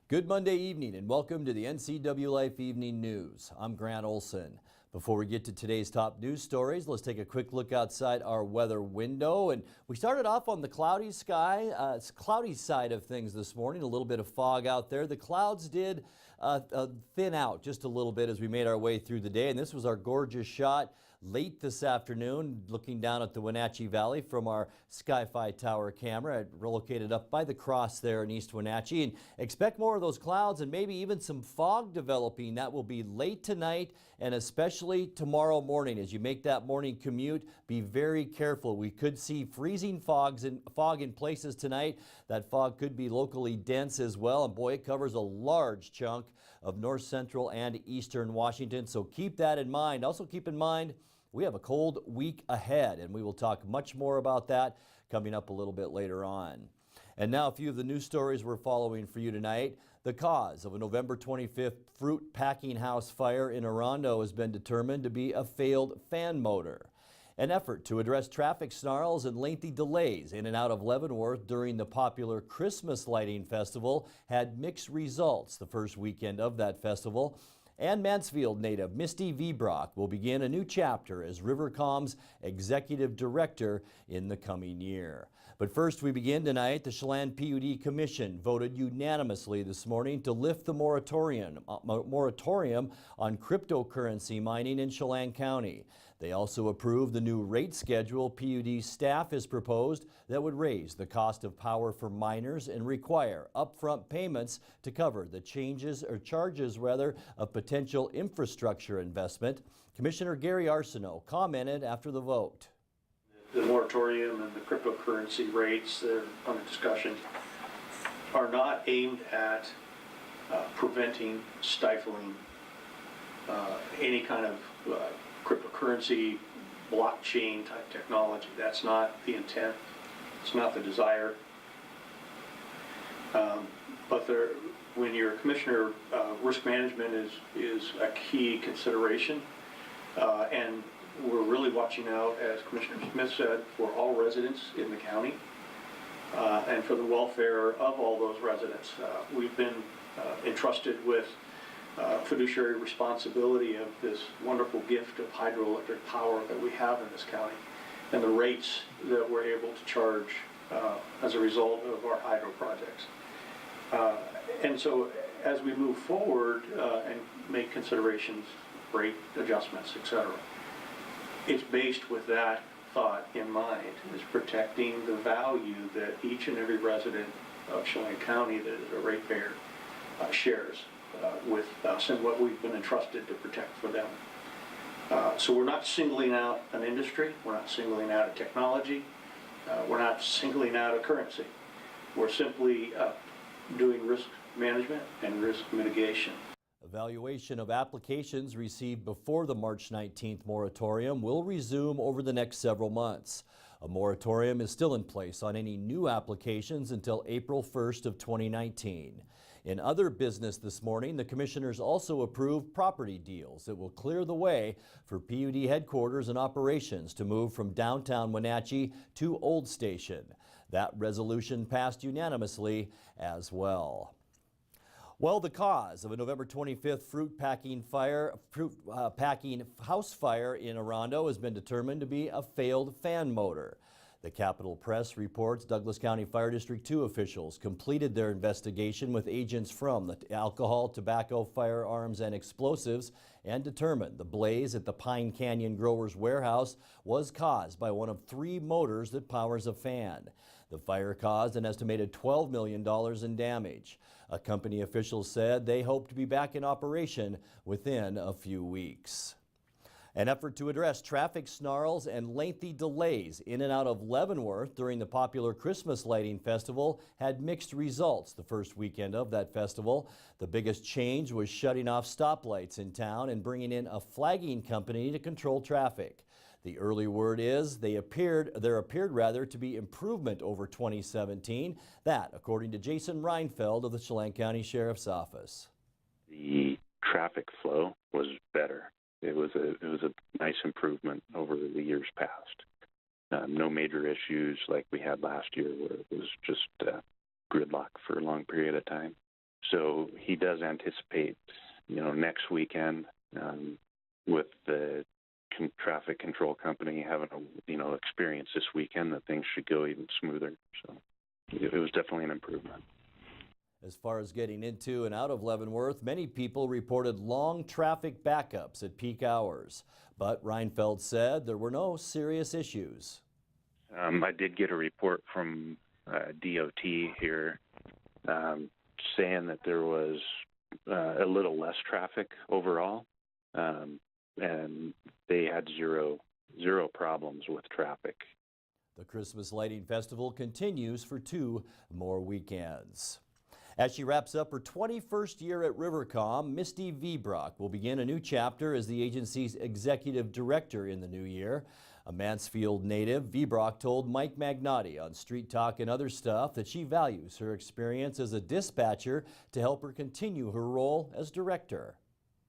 Good Monday evening and welcome to the Ncwlife Evening News. I'm Grant Olson. Before we get to today's top news stories, let's take a quick look outside our weather window. And we started off on the cloudy side of things this morning. A little bit of fog out there. The clouds did thin out just a little bit as we made our way through the day. And this was our gorgeous shot late this afternoon, looking down at the Wenatchee Valley from our Sky-Fi Tower camera, located up by the cross there in East Wenatchee. And expect more of those clouds and maybe even some fog developing. That will be late tonight and especially tomorrow morning. As you make that morning commute, be very careful. We could see freezing fog in places tonight. That fog could be locally dense as well. And boy, it covers a large chunk of north central and eastern Washington. So keep that in mind. Also keep in mind, we have a cold week ahead, and we will talk much more about that coming up a little bit later on. And now a few of the news stories we're following for you tonight. The cause of a November 25th fruit packing house fire in Orondo has been determined to be a failed fan motor. An effort to address traffic snarls and lengthy delays in and out of Leavenworth during the popular Christmas lighting festival had mixed results the first weekend of that festival. And Mansfield native Misty Vbrock will begin a new chapter as Rivercom's executive director in the coming year. But first, we begin tonight. The Chelan PUD Commission voted unanimously this morning to lift the moratorium on cryptocurrency mining in Chelan County. They also approved the new rate schedule PUD staff has proposed that would raise the cost of power for miners and require upfront payments to cover the charges of potential infrastructure investment. Commissioner Gary Arsenault commented after the vote. The moratorium and the cryptocurrency rates that are under discussion are not aimed at preventing, stifling any kind of cryptocurrency, blockchain type technology. That's not the intent. It's not the desire. But when you're a commissioner, risk management is a key consideration. And we're really watching out, as Commissioner Smith said, for all residents in the county and for the welfare of all those residents. We've been entrusted with fiduciary responsibility of this wonderful gift of hydroelectric power that we have in this county and the rates that we're able to charge as a result of our hydro projects. And so as we move forward and make considerations, rate adjustments, etc., it's based with that thought in mind, is protecting the value that each and every resident of Chelan County that is a ratepayer shares with us and what we've been entrusted to protect for them. So we're not singling out an industry, we're not singling out a technology, we're not singling out a currency. We're simply doing risk management and risk mitigation. Evaluation of applications received before the March 19th moratorium will resume over the next several months. A moratorium is still in place on any new applications until April 1st of 2019. In other business this morning, the commissioners also approved property deals that will clear the way for PUD headquarters and operations to move from downtown Wenatchee to Old Station. That resolution passed unanimously as well. Well, the cause of a November 25th fruit packing house fire in Orondo has been determined to be a failed fan motor. The Capitol Press reports Douglas County Fire District 2 officials completed their investigation with agents from the Alcohol, Tobacco, Firearms, and Explosives and determined the blaze at the Pine Canyon Growers Warehouse was caused by one of 3 motors that powers a fan. The fire caused an estimated $12 million in damage. A company official said they hope to be back in operation within a few weeks. An effort to address traffic snarls and lengthy delays in and out of Leavenworth during the popular Christmas lighting festival had mixed results the first weekend of that festival. The biggest change was shutting off stoplights in town and bringing in a flagging company to control traffic. The early word is there appeared to be improvement over 2017. That, according to Jason Reinfeld of the Chelan County Sheriff's Office. The traffic flow was better. It was a nice improvement over the years past. No major issues like we had last year where it was just gridlock for a long period of time. So he does anticipate, next weekend with the traffic control company having a, experience this weekend, that things should go even smoother. So it was definitely an improvement. As far as getting into and out of Leavenworth, many people reported long traffic backups at peak hours. But Reinfeld said there were no serious issues. I did get a report from DOT here saying that there was a little less traffic overall, and they had zero problems with traffic. The Christmas Lighting Festival continues for 2 more weekends. As she wraps up her 21st year at Rivercom, Misty Vbrock will begin a new chapter as the agency's executive director in the new year. A Mansfield native, Vbrock told Mike Magnotti on Street Talk and Other Stuff that she values her experience as a dispatcher to help her continue her role as director.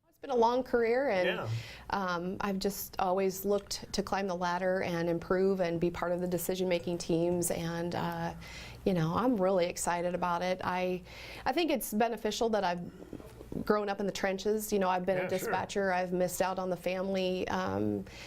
It's been a long career, and I've just always looked to climb the ladder and improve and be part of the decision-making teams, and I'm really excited about it. I think it's beneficial that I've grown up in the trenches. I've been a dispatcher. Sure. I've missed out on the family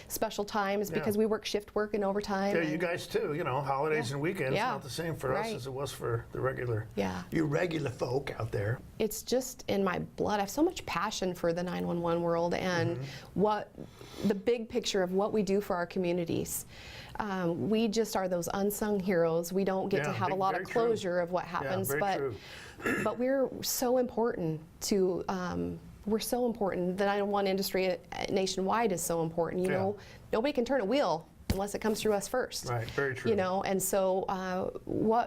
special times because we work shift work and overtime. Yeah, you guys too. Holidays and weekends. It's not the same for us as it was for the regular. You regular folk out there. It's just in my blood. I have so much passion for the 911 world and what the big picture of what we do for our communities. We just are those unsung heroes. We don't get to have a lot of closure of what happens, but we're so important to. We're so important. The 911 industry nationwide is so important. Nobody can turn a wheel unless it comes through us first. Right. Very true. And so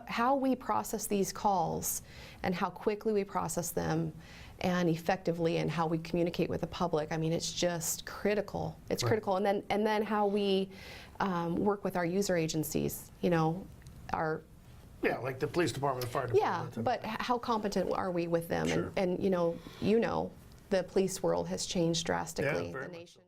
how we process these calls and how quickly we process them and effectively, and how we communicate with the public. I mean, it's just critical. It's critical. And then how we work with our user agencies. Like the police department, the fire department. Yeah, but how competent are we with them? Sure. And the police world has changed drastically. The nation.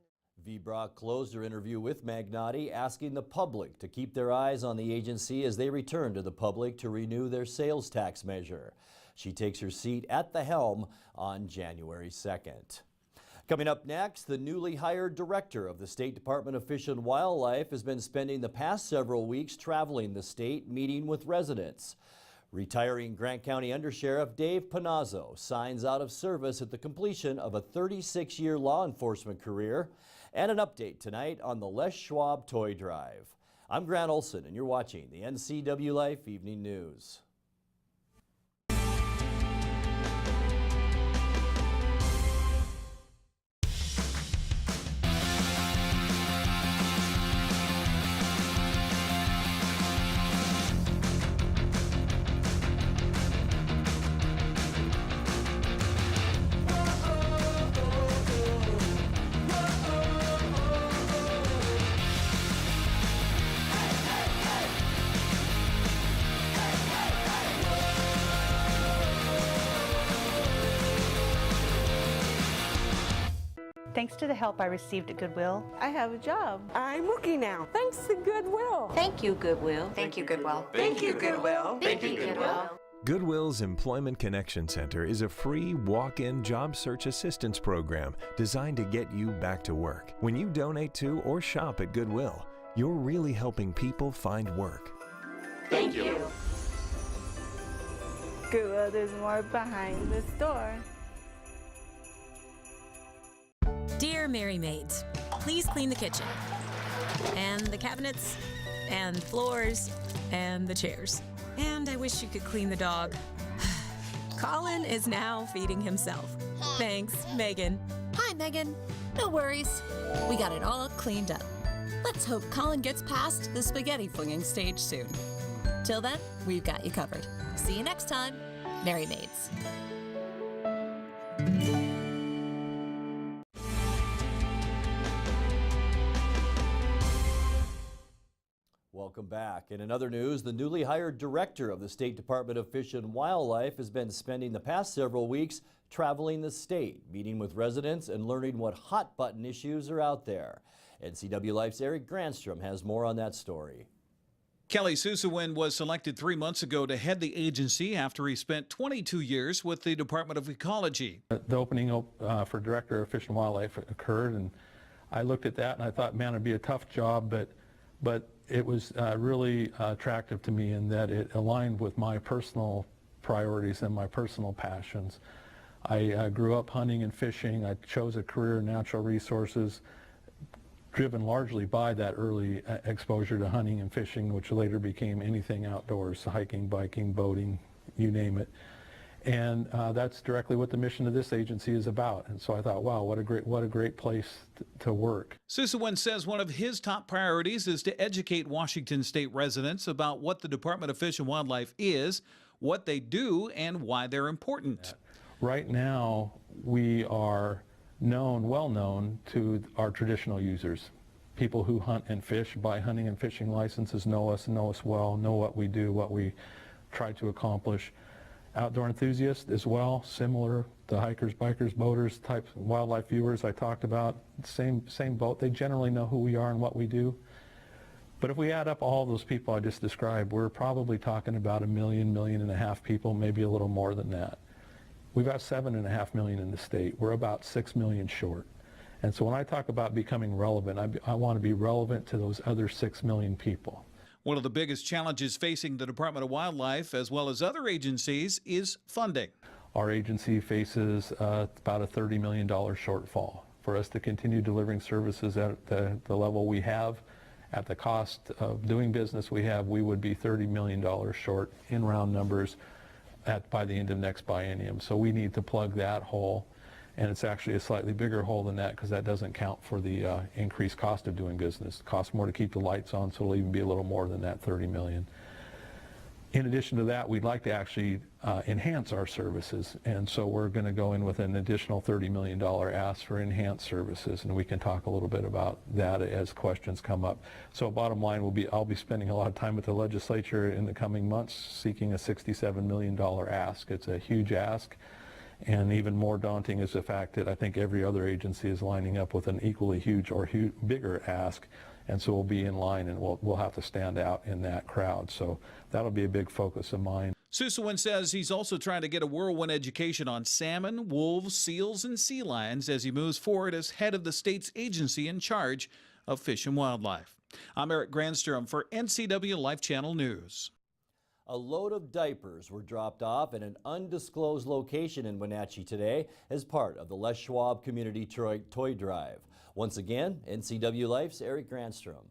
Vbrock closed her interview with Magnotti, asking the public to keep their eyes on the agency as they return to the public to renew their sales tax measure. She takes her seat at the helm on January 2nd. Coming up next, the newly hired director of the State Department of Fish and Wildlife has been spending the past several weeks traveling the state, meeting with residents. Retiring Grant County Undersheriff Dave Panazzo signs out of service at the completion of a 36-year law enforcement career. And an update tonight on the Les Schwab Toy Drive. I'm Grant Olson, and you're watching the Ncwlife Evening News. Thanks to the help I received at Goodwill, I have a job. I'm working now. Thanks to Goodwill. Thank you, Goodwill. Thank you, Goodwill. Thank you, Goodwill. Thank you, Goodwill. Goodwill's Employment Connection Center is a free walk-in job search assistance program designed to get you back to work. When you donate to or shop at Goodwill, you're really helping people find work. Thank you. Goodwill, there's more behind the store. Dear Mary Maids, please clean the kitchen, and the cabinets, and floors, and the chairs. And I wish you could clean the dog. Colin is now feeding himself. Thanks, Megan. Hi, Megan. No worries. We got it all cleaned up. Let's hope Colin gets past the spaghetti flinging stage soon. Till then, we've got you covered. See you next time, Mary Maids. Welcome back. In another news, the newly hired director of the State Department of Fish and Wildlife has been spending the past several weeks traveling the state, meeting with residents and learning what hot button issues are out there. NCWLife's Eric Granstrom has more on that story. Kelly Susewin was selected 3 months ago to head the agency after he spent 22 years with the Department of Ecology. The opening for Director of Fish and Wildlife occurred, and I looked at that and I thought, man, it'd be a tough job, but it was really attractive to me in that it aligned with my personal priorities and my personal passions. I grew up hunting and fishing. I chose a career in natural resources, driven largely by that early exposure to hunting and fishing, which later became anything outdoors, hiking, biking, boating, you name it. And that's directly what the mission of this agency is about. And so I thought, wow, what a great place to work. Susewin says one of his top priorities is to educate Washington state residents about what the Department of Fish and Wildlife is, what they do, and why they're important. Right now, we are well known to our traditional users. People who hunt and fish, buy hunting and fishing licenses, know us well, know what we do, what we try to accomplish. Outdoor enthusiasts as well, similar, the hikers, bikers, boaters, type wildlife viewers I talked about, same boat. They generally know who we are and what we do. But if we add up all those people I just described, we're probably talking about 1.5 million people, maybe a little more than that. We've got 7.5 million in the state. We're about 6 million short. And so when I talk about becoming relevant, I want to be relevant to those other 6 million people. One of the biggest challenges facing the Department of Wildlife, as well as other agencies, is funding. Our agency faces about a $30 million shortfall. For us to continue delivering services at the level we have, at the cost of doing business we have, we would be $30 million short in round numbers by the end of next biennium. So we need to plug that hole. And it's actually a slightly bigger hole than that because that doesn't count for the increased cost of doing business. It costs more to keep the lights on, so it'll even be a little more than that 30 million. In addition to that, we'd like to actually enhance our services, and so we're going to go in with an additional $30 million ask for enhanced services, and we can talk a little bit about that as questions come up. So bottom line will be, I'll be spending a lot of time with the legislature in the coming months seeking a $67 million ask. It's a huge ask. And even more daunting is the fact that I think every other agency is lining up with an equally huge or bigger ask, and so we'll be in line and we'll have to stand out in that crowd. So that'll be a big focus of mine. Susewin says he's also trying to get a whirlwind education on salmon, wolves, seals, and sea lions as he moves forward as head of the state's agency in charge of fish and wildlife. I'm Eric Granstrom for NCW Life Channel News. A load of diapers were dropped off at an undisclosed location in Wenatchee today as part of the Les Schwab Community Toy Drive. Once again, NCW Life's Eric Granstrom.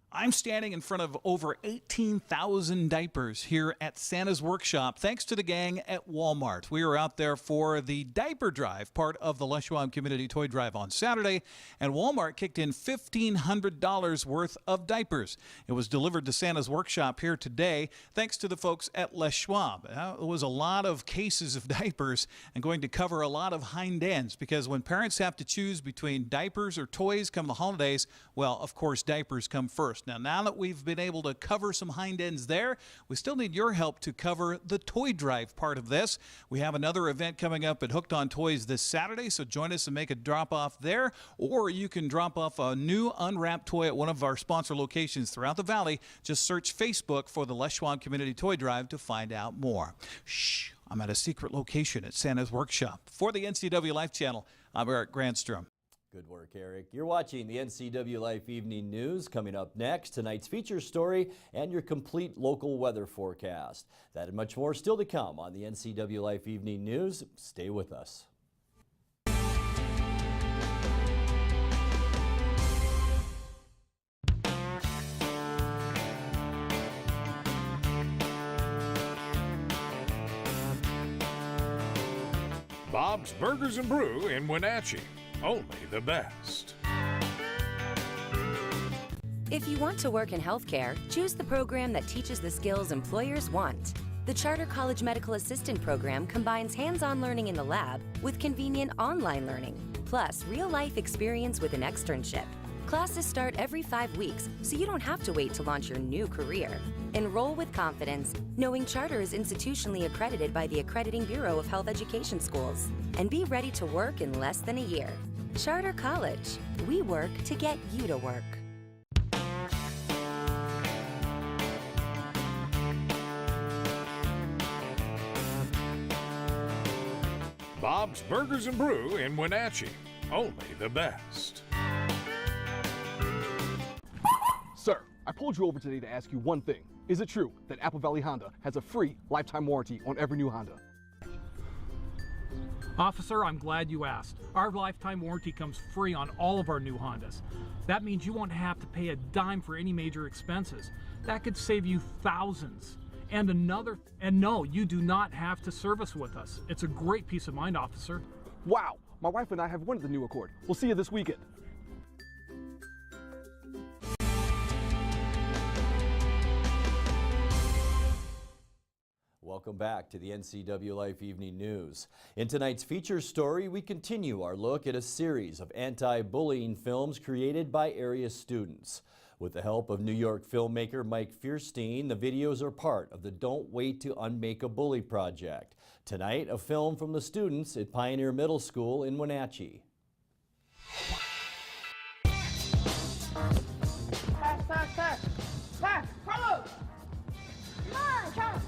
I'm standing in front of over 18,000 diapers here at Santa's Workshop, thanks to the gang at Walmart. We were out there for the diaper drive, part of the Les Schwab Community Toy Drive on Saturday, and Walmart kicked in $1,500 worth of diapers. It was delivered to Santa's Workshop here today, thanks to the folks at Les Schwab. It was a lot of cases of diapers and going to cover a lot of hind ends, because when parents have to choose between diapers or toys come the holidays, well, of course, diapers come first. Now that we've been able to cover some hind ends there, we still need your help to cover the toy drive part of this. We have another event coming up at Hooked on Toys this Saturday, so join us and make a drop off there, or you can drop off a new unwrapped toy at one of our sponsor locations throughout the valley. Just search Facebook for the Les Schwab Community Toy Drive to find out more. Shh, I'm at a secret location at Santa's Workshop. For the NCW Life Channel, I'm Eric Granstrom. Good work, Eric. You're watching the NCW Life Evening News. Coming up next, tonight's feature story and your complete local weather forecast. That and much more still to come on the NCW Life Evening News. Stay with us. Bob's Burgers and Brew in Wenatchee. Only the best. If you want to work in healthcare, choose the program that teaches the skills employers want. The Charter College Medical Assistant Program combines hands-on learning in the lab with convenient online learning, plus real-life experience with an externship. Classes start every 5 weeks, so you don't have to wait to launch your new career. Enroll with confidence, knowing Charter is institutionally accredited by the Accrediting Bureau of Health Education Schools, and be ready to work in less than a year. Charter College. We work to get you to work. Bob's Burgers and Brew in Wenatchee. Only the best. Sir, I pulled you over today to ask you one thing. Is it true that Apple Valley Honda has a free lifetime warranty on every new Honda? Officer, I'm glad you asked. Our lifetime warranty comes free on all of our new Hondas. That means you won't have to pay a dime for any major expenses. That could save you thousands. And no, you do not have to service with us. It's a great peace of mind, officer. Wow, my wife and I have rented the new Accord. We'll see you this weekend. Welcome back to the NCW Life Evening News. In tonight's feature story, we continue our look at a series of anti-bullying films created by area students. With the help of New York filmmaker Mike Fierstein, the videos are part of the Don't Wait to Unmake a Bully project. Tonight, a film from the students at Pioneer Middle School in Wenatchee. Pass, pass, pass. Pass, Carlos! Come on, Charles.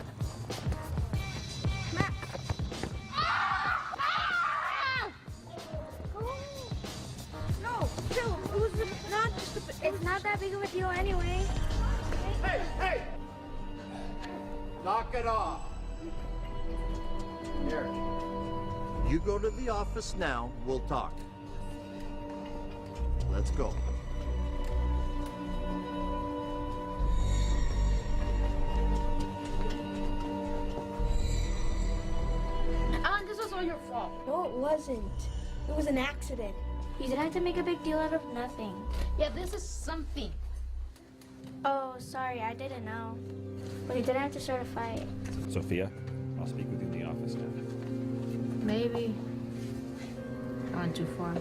Matt. No, Phil, it's not that big of a deal anyway. Hey, hey! Knock it off. Here. You go to the office now, we'll talk. Let's go. Alan, this was all your fault. No, it wasn't. It was an accident. You didn't have to make a big deal out of nothing. Yeah, this is something. Oh, sorry, I didn't know. Well, you didn't have to start a fight. Sophia, I'll speak with you in the office now. Maybe. Gone too far.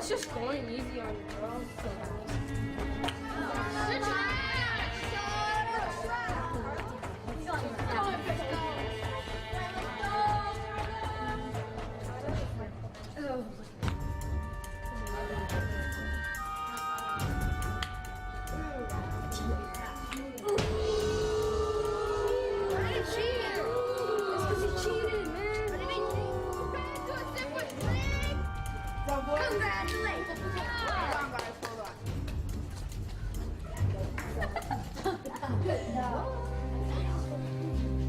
Just going easy on you, bro.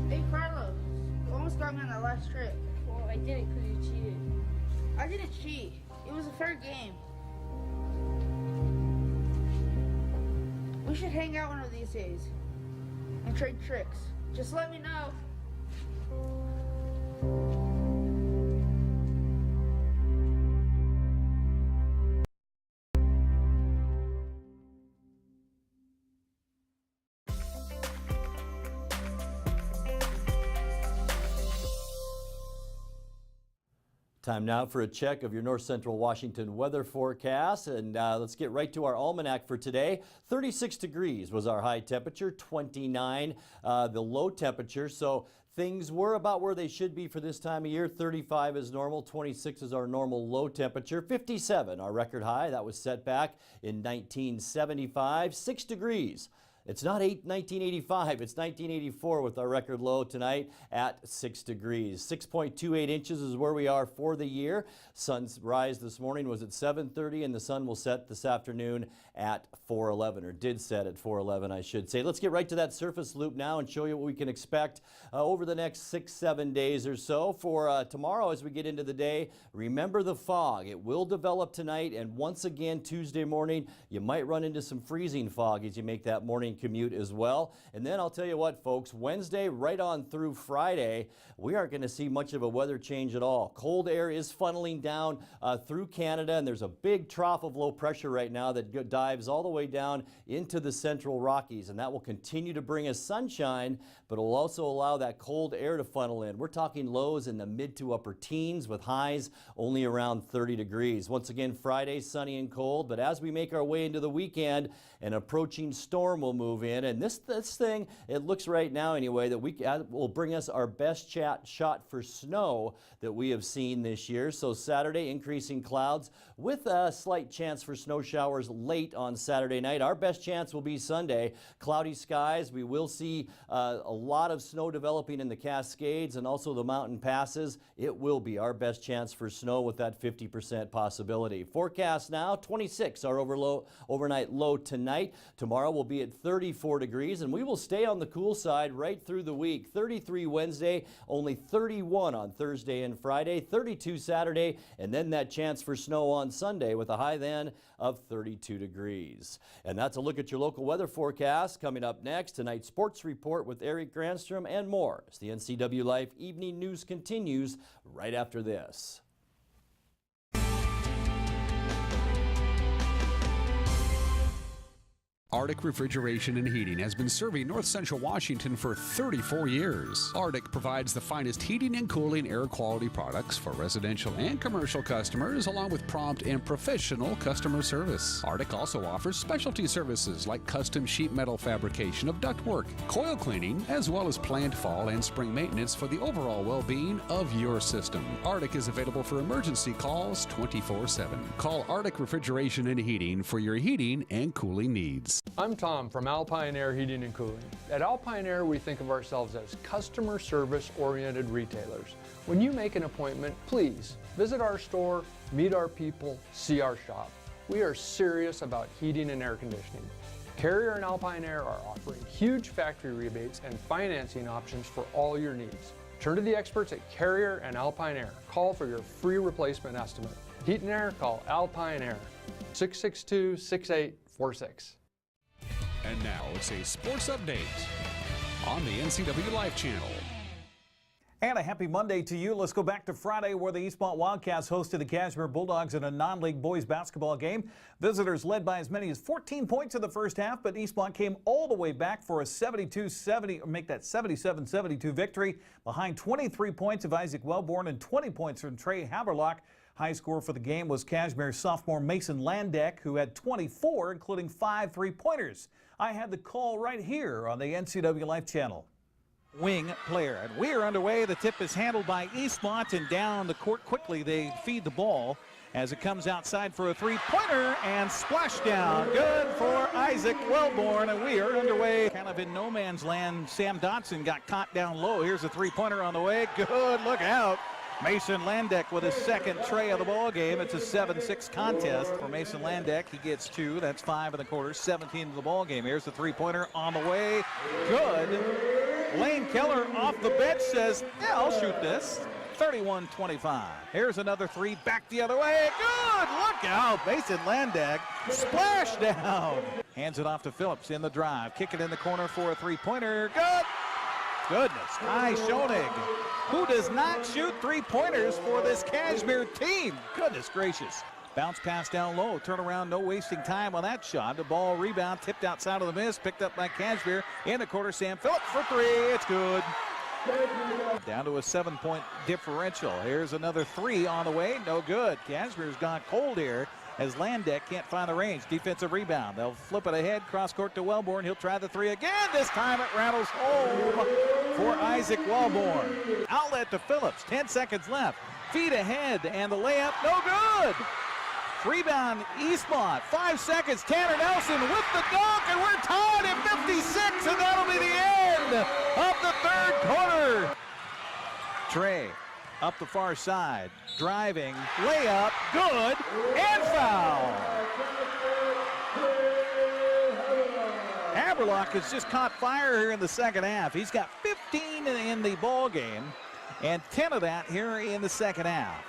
Hey, Carlos, you almost got me on that last trick. Well, I didn't because you cheated. I didn't cheat. It was a fair game. We should hang out one of these days and trade tricks. Just let me know. Time now for a check of your north central Washington weather forecast, and let's get right to our almanac for today. 36 degrees was our high temperature, 29 the low temperature, so things were about where they should be for this time of year. 35 is normal, 26 is our normal low temperature, 57 our record high. That was set back in 1975, 6 degrees. It's not 1985, it's 1984 with our record low tonight at 6 degrees. 6.28 inches is where we are for the year. Sun's rise this morning was at 7:30 and the sun will set this afternoon at 4:11, or did set at 4:11 I should say. Let's get right to that surface loop now and show you what we can expect over the next 6-7 days or so. For tomorrow as we get into the day, remember the fog. It will develop tonight, and once again Tuesday morning you might run into some freezing fog as you make that morning commute as well. And then I'll tell you what, folks, Wednesday right on through Friday, we aren't going to see much of a weather change at all. Cold air is funneling down through Canada, and there's a big trough of low pressure right now that dives all the way down into the central Rockies, and that will continue to bring us sunshine, but it will also allow that cold air to funnel in. We're talking lows in the mid to upper teens with highs only around 30 degrees. Once again, Friday, sunny and cold, but as we make our way into the weekend, an approaching storm will move in, and this thing, it looks right now anyway, that will bring us our best shot for snow that we have seen this year. So Saturday, increasing clouds with a slight chance for snow showers late on Saturday night. Our best chance will be Sunday. Cloudy skies. We will see a lot of snow developing in the Cascades and also the mountain passes. It will be our best chance for snow with that 50% possibility. Forecast now, 26 our overnight low tonight. Tomorrow will be at 34 degrees, and we will stay on the cool side right through the week. 33 Wednesday, only 31 on Thursday and Friday, 32 Saturday, and then that chance for snow on Sunday with a high then of 32 degrees. And that's a look at your local weather forecast. Coming up next, tonight's sports report with Eric Granstrom and more as the NCW Life Evening News continues right after this. Arctic Refrigeration and Heating has been serving North Central Washington for 34 years. Arctic provides the finest heating and cooling air quality products for residential and commercial customers, along with prompt and professional customer service. Arctic also offers specialty services like custom sheet metal fabrication of ductwork, coil cleaning, as well as planned fall and spring maintenance for the overall well-being of your system. Arctic is available for emergency calls 24/7. Call Arctic Refrigeration and Heating for your heating and cooling needs. I'm Tom from Alpine Air Heating and Cooling. At Alpine Air, we think of ourselves as customer service-oriented retailers. When you make an appointment, please visit our store, meet our people, see our shop. We are serious about heating and air conditioning. Carrier and Alpine Air are offering huge factory rebates and financing options for all your needs. Turn to the experts at Carrier and Alpine Air. Call for your free replacement estimate. Heat and air, call Alpine Air, 662-6846. And now it's a sports update on the NCW Life channel. And a happy Monday to you. Let's go back to Friday where the Eastmont Wildcats hosted the Kashmir Bulldogs in a non-league boys basketball game. Visitors led by as many as 14 points in the first half, but Eastmont came all the way back for a 77-72 victory behind 23 points of Isaac Wellborn and 20 points from Trey Haberlock. High score for the game was Kashmir's sophomore Mason Landeck, who had 24, including 5 3-pointers. I had the call right here on the NCW Life channel. Wing player, and we are underway. The tip is handled by Eastmont, and down the court quickly they feed the ball as it comes outside for a 3-pointer and splashdown. Good for Isaac Wellborn, and we are underway. Kind of in no man's land. Sam Dotson got caught down low. Here's a 3-pointer on the way. Good, look out. Mason Landeck with his second tray of the ball game. It's a 7-6 contest for Mason Landeck. He gets 2. That's 5 in the quarter, 17 in the ball game. Here's the 3-pointer on the way. Good. Lane Keller off the bench says, yeah, I'll shoot this. 31-25. Here's another 3 back the other way. Good. Look out. Mason Landeck. Splash down. Hands it off to Phillips in the drive. Kick it in the corner for a 3-pointer. Good. Goodness. Ty Schoenig, who does not shoot 3-pointers for this Kashmir team. Goodness gracious. Bounce pass down low. Turn around. No wasting time on that shot. The ball rebound tipped outside of the miss. Picked up by Kashmir. In the quarter, Sam Phillips for 3. It's good. Down to a 7-point differential. Here's another 3 on the way. No good. Kashmir's gone cold here as Landeck can't find the range. Defensive rebound. They'll flip it ahead. Cross court to Wellborn. He'll try the 3 again. This time it rattles home for Isaac Wellborn. Outlet to Phillips. 10 seconds left. Feet ahead and the layup. No good. Rebound Eastmont. 5 seconds. Tanner Nelson with the dunk, and we're tied at 56, and that'll be the end of the third quarter. Trey up the far side, driving, layup, good, and foul. Haberlock has just caught fire here in the second half. He's got 15 in the ball game, and 10 of that here in the second half.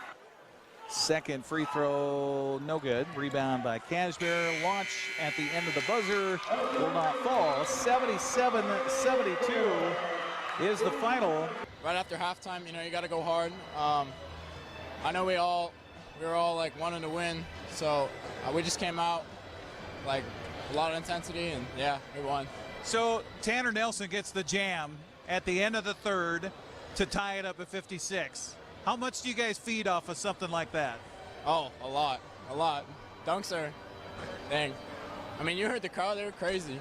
Second free throw, no good. Rebound by Kashmir. Launch at the end of the buzzer will not fall. 77-72 is the final. Right after halftime, you got to go hard. I know we were all like wanting to win, so we just came out like a lot of intensity, and yeah, we won. So Tanner Nelson gets the jam at the end of the third to tie it up at 56. How much do you guys feed off of something like that? Oh, a lot. Dunks are, dang. I mean, you heard the crowd, they were crazy.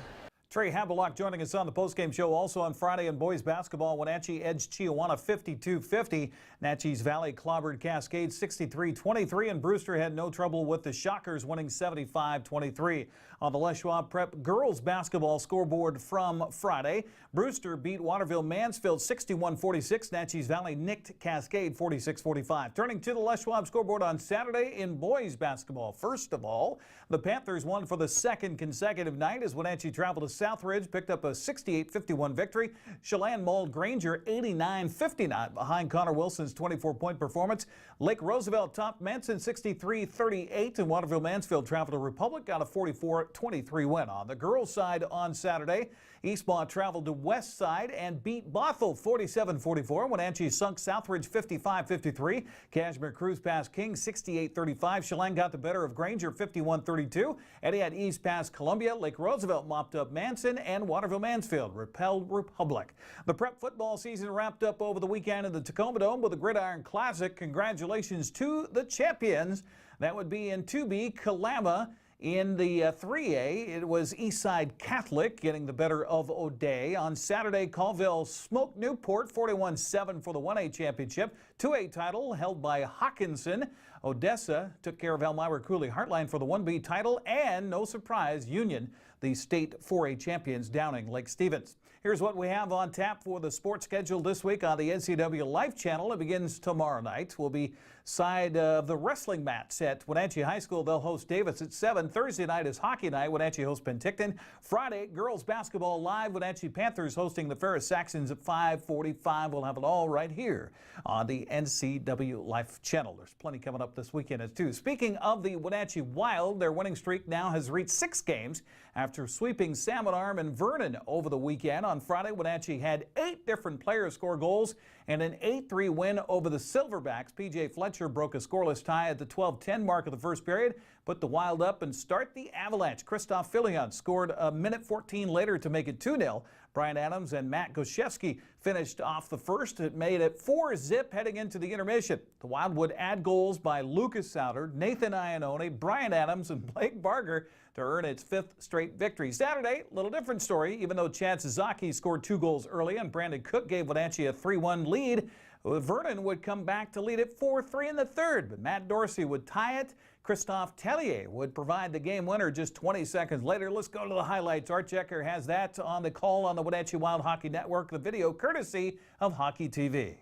Trey Havelock joining us on the postgame show. Also on Friday in boys basketball, Wenatchee edged Chiawana 52-50. Natchez Valley clobbered Cascade 63-23, and Brewster had no trouble with the Shockers, winning 75-23. On the Les Schwab Prep girls basketball scoreboard from Friday, Brewster beat Waterville Mansfield 61-46. Natchez Valley nicked Cascade 46-45. Turning to the Les Schwab scoreboard on Saturday in boys basketball. First of all, the Panthers won for the second consecutive night as Wenatchee traveled to Southridge, picked up a 68-51 victory. Chelan mauled Granger 89-59 behind Connor Wilson's 24-point performance. Lake Roosevelt topped Manson 63-38, and Waterville Mansfield traveled to Republic, got a 44-23 win. On the girls' side on Saturday, Eastmont traveled to West Side and beat Bothell 47-44. Wenatchee sunk Southridge 55-53. Kashmir cruised past King 68-35. Chelan got the better of Granger 51-32. Etihad East past Columbia. Lake Roosevelt mopped up Manson, and Waterville Mansfield repelled Republic. The prep football season wrapped up over the weekend in the Tacoma Dome with a Gridiron Classic. Congratulations to the champions. That would be in 2B, Kalama. In the 3A, it was Eastside Catholic getting the better of O'Day. On Saturday, Colville smoked Newport 41-7 for the 1A championship. 2A title held by Hawkinson. Odessa took care of Elmira Cooley Heartline for the 1B title, and no surprise, Union, the state 4A champions, downing Lake Stevens. Here's what we have on tap for the sports schedule this week on the NCWLife channel. It begins tomorrow night. We'll be side of the wrestling mats at Wenatchee High School. They'll host Davis at 7. Thursday night is hockey night. Wenatchee hosts Penticton. Friday, girls basketball live. Wenatchee Panthers hosting the Ferris Saxons at 5:45. We'll have it all right here on the NCWLife channel. There's plenty coming up this weekend as too. Speaking of the Wenatchee Wild, their winning streak now has reached 6 games after sweeping Salmon Arm and Vernon over the weekend. On Friday, Wenatchee had 8 different players score goals and an 8-3 win over the Silverbacks. P.J. Fletcher broke a scoreless tie at the 12:10 mark of the first period, put the Wild up and start the Avalanche. Christoph Fillion scored a minute 14 later to make it 2-0. Brian Adams and Matt Goszewski finished off the first. It made it 4-zip heading into the intermission. The Wild would add goals by Lucas Souter, Nathan Iannone, Brian Adams, and Blake Barger to earn its 5th straight victory. Saturday, little different story. Even though Chad Suzuki scored 2 goals early and Brandon Cook gave Wenatchee a 3-1 lead, Vernon would come back to lead it 4-3 in the third, but Matt Dorsey would tie it. Christophe Tellier would provide the game winner just 20 seconds later. Let's go to the highlights. Art Checker has that on the call on the Wenatchee Wild Hockey Network, the video courtesy of Hockey TV.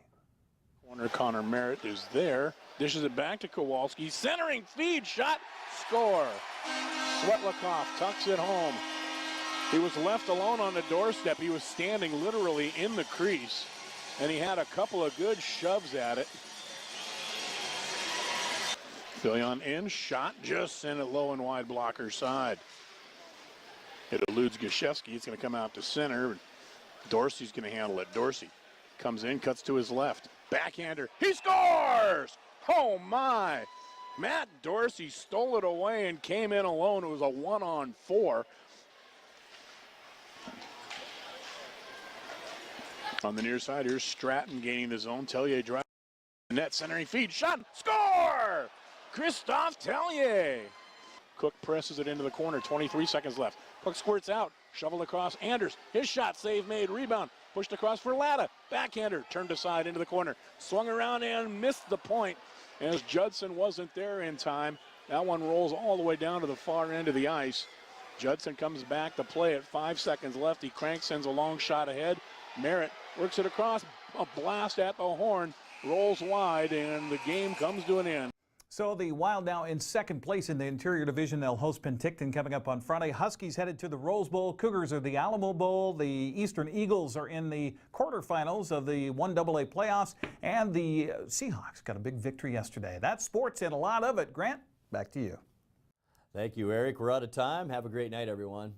Corner Connor Merritt is there. Dishes it back to Kowalski. Centering feed, shot, score. Swetlikoff tucks it home. He was left alone on the doorstep. He was standing literally in the crease, and he had a couple of good shoves at it. Fillion in, shot, just sent it low and wide blocker side. It eludes Goszewski. It's going to come out to center. Dorsey's going to handle it. Dorsey comes in, cuts to his left. Backhander, he scores! Oh my! Matt Dorsey stole it away and came in alone. It was a 1-on-4. On the near side, here's Stratton gaining the zone. Tellier drives the net, centering feed, shot, score! Christophe Tellier. Cook presses it into the corner, 23 seconds left. Cook squirts out, shoveled across Anders. His shot, save made, rebound, pushed across for Latta. Backhander, turned aside into the corner, swung around and missed the point as Judson wasn't there in time. That one rolls all the way down to the far end of the ice. Judson comes back to play at 5 seconds left. He cranks, sends a long shot ahead. Merritt works it across, a blast at the horn, rolls wide, and the game comes to an end. So the Wild now in second place in the Interior Division. They'll host Penticton coming up on Friday. Huskies headed to the Rose Bowl. Cougars are the Alamo Bowl. The Eastern Eagles are in the quarterfinals of the 1AA playoffs. And the Seahawks got a big victory yesterday. That's sports and a lot of it. Grant, back to you. Thank you, Eric. We're out of time. Have a great night, everyone.